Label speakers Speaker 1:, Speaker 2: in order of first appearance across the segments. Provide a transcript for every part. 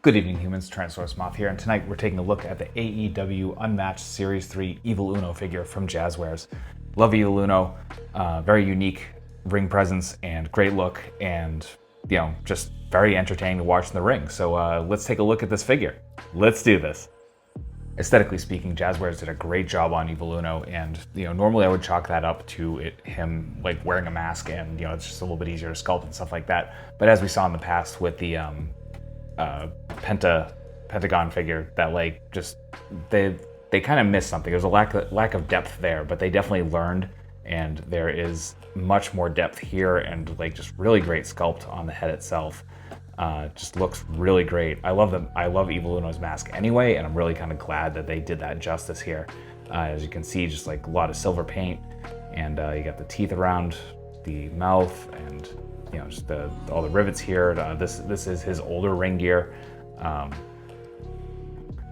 Speaker 1: Good evening, humans. Tyrannosaurusmoth here, and tonight we're taking a look at the AEW Unmatched Series 3 Evil Uno figure from Jazwares. Love Evil Uno, very unique ring presence and great look, and just very entertaining to watch in the ring. So let's take a look at this figure. Let's do this. Aesthetically speaking, Jazwares did a great job on Evil Uno, and normally I would chalk that up to him like wearing a mask, and it's just a little bit easier to sculpt and stuff like that. But as we saw in the past with the Pentagon figure, that they kind of missed something. There's a lack of depth there, but they definitely learned, and there is much more depth here, and just really great sculpt on the head itself. Just looks really great. I love them. I love Evil Uno's mask anyway, and I'm really kind of glad that they did that justice here. As you can see, just a lot of silver paint, and you got the teeth around the mouth, and just all the rivets here. This is his older ring gear.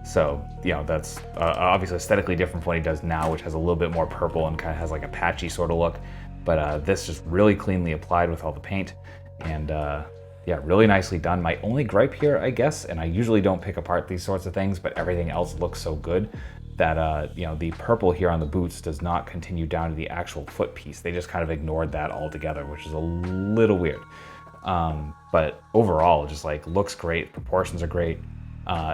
Speaker 1: So that's obviously aesthetically different from what he does now, which has a little bit more purple and kind of has like a patchy sort of look. But this just really cleanly applied with all the paint, and yeah, really nicely done. My only gripe here, I guess, and I usually don't pick apart these sorts of things, but everything else looks so good that the purple here on the boots does not continue down to the actual foot piece. They just kind of ignored that altogether, which is a little weird. But overall, just looks great. Proportions are great.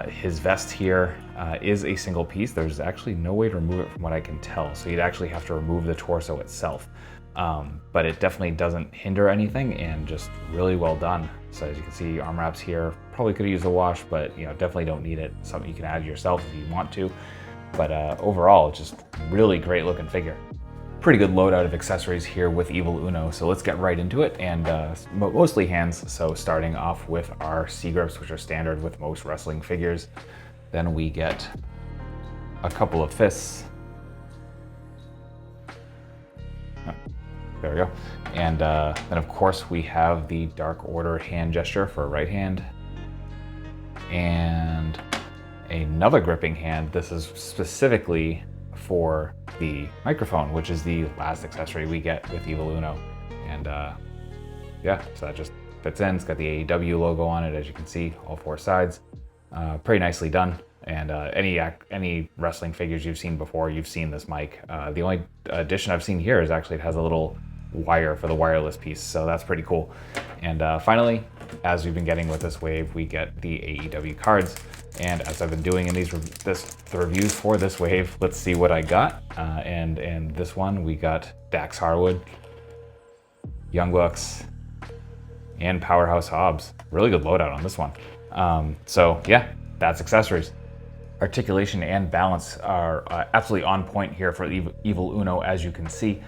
Speaker 1: His vest here is a single piece. There's actually no way to remove it from what I can tell, so you'd actually have to remove the torso itself. But it definitely doesn't hinder anything, and just really well done. So as you can see, arm wraps here, probably could have used a wash, but definitely don't need it. Something you can add yourself if you want to. But overall, just really great looking figure. Pretty good loadout of accessories here with Evil Uno, so let's get right into it, and mostly hands. So starting off with our C-grips, which are standard with most wrestling figures. Then we get a couple of fists. Oh, there we go. And then of course we have the Dark Order hand gesture for right hand. And another gripping hand. This is specifically for the microphone, which is the last accessory we get with Evil Uno. And yeah, so that just fits in. It's got the AEW logo on it, as you can see, all four sides. Pretty nicely done. And any wrestling figures you've seen before, you've seen this mic. The only addition I've seen here is actually it has a little wire for the wireless piece, so that's pretty cool. And finally, as we've been getting with this wave, we get the AEW cards. And as I've been doing in the reviews for this wave, let's see what I got. And this one, we got Dax Harwood, Young Bucks, and Powerhouse Hobbs. Really good loadout on this one. So yeah, that's accessories. Articulation and balance are absolutely on point here for Evil Uno, as you can see.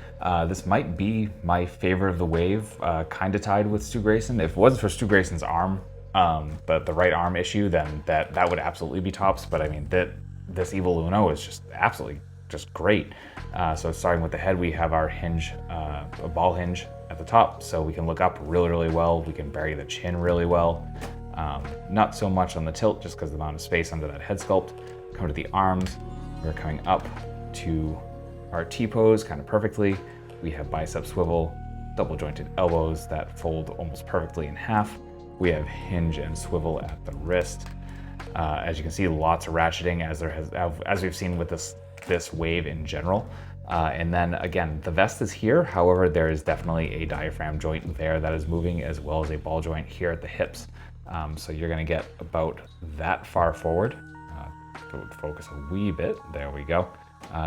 Speaker 1: This might be my favorite of the wave, kind of tied with Stu Grayson. If it wasn't for Stu Grayson's arm, the right arm issue, then that would absolutely be tops. But I mean, this Evil Uno is just absolutely just great. So starting with the head, we have our hinge, a ball hinge at the top, so we can look up really, really well. We can bury the chin really well. Not so much on the tilt, just because of the amount of space under that head sculpt. Come to the arms, we're coming up to our T-pose kind of perfectly. We have bicep swivel, double jointed elbows that fold almost perfectly in half. We have hinge and swivel at the wrist. As you can see, lots of ratcheting, as we've seen with this wave in general. And then again, the vest is here. However, there is definitely a diaphragm joint there that is moving, as well as a ball joint here at the hips. So you're going to get about that far forward. If it would focus a wee bit, there we go.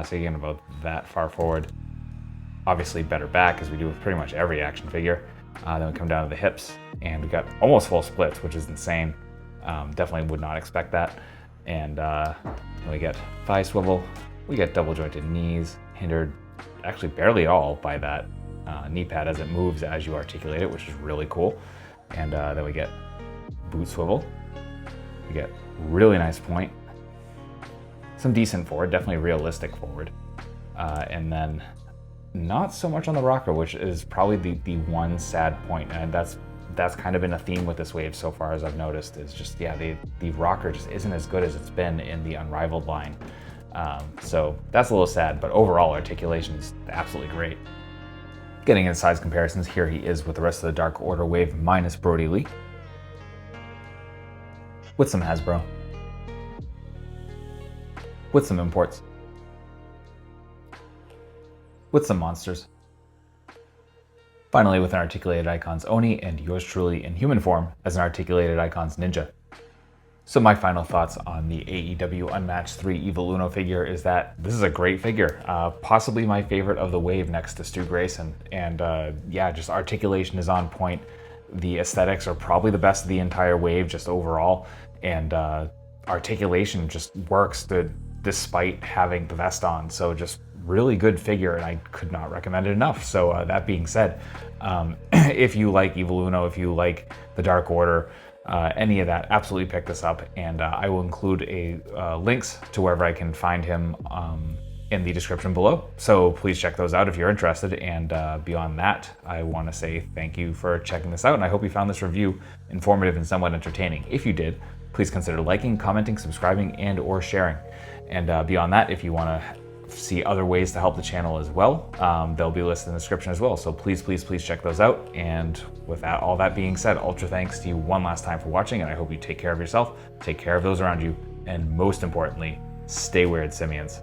Speaker 1: So you're getting about that far forward. Obviously better back, as we do with pretty much every action figure. Then we come down to the hips, and we got almost full splits, which is insane. Definitely would not expect that. And then we get thigh swivel. We get double jointed knees, hindered actually barely at all by that knee pad as it moves as you articulate it, which is really cool. And then we get boot swivel. We get really nice point. Some decent forward, definitely realistic forward. And then not so much on the rocker, which is probably the one sad point. And that's kind of been a theme with this wave so far, as I've noticed, is just, yeah, the rocker just isn't as good as it's been in the Unrivaled line. So that's a little sad, but overall articulation is absolutely great. Getting into size comparisons, here he is with the rest of the Dark Order wave minus Brody Lee. with some Hasbro, with some imports, with some monsters. Finally, with an Articulated Icons Oni and yours truly in human form as an Articulated Icons Ninja. So my final thoughts on the AEW Unmatched 3 Evil Uno figure is that this is a great figure, possibly my favorite of the wave next to Stu Grayson. And yeah, just articulation is on point. The aesthetics are probably the best of the entire wave just overall. And articulation just works despite having the vest on. So just really good figure, and I could not recommend it enough. So that being said, if you like Evil Uno, if you like the Dark Order, any of that, absolutely pick this up, and I will include links to wherever I can find him in the description below. So please check those out if you're interested. And beyond that, I want to say thank you for checking this out, and I hope you found this review informative and somewhat entertaining. If you did, please consider liking, commenting, subscribing, and or sharing. And beyond that, if you want to see other ways to help the channel as well, they'll be listed in the description as well. So please check those out. And with that, all that being said, ultra thanks to you one last time for watching, and I hope you take care of yourself, take care of those around you, and most importantly, stay weird, simians.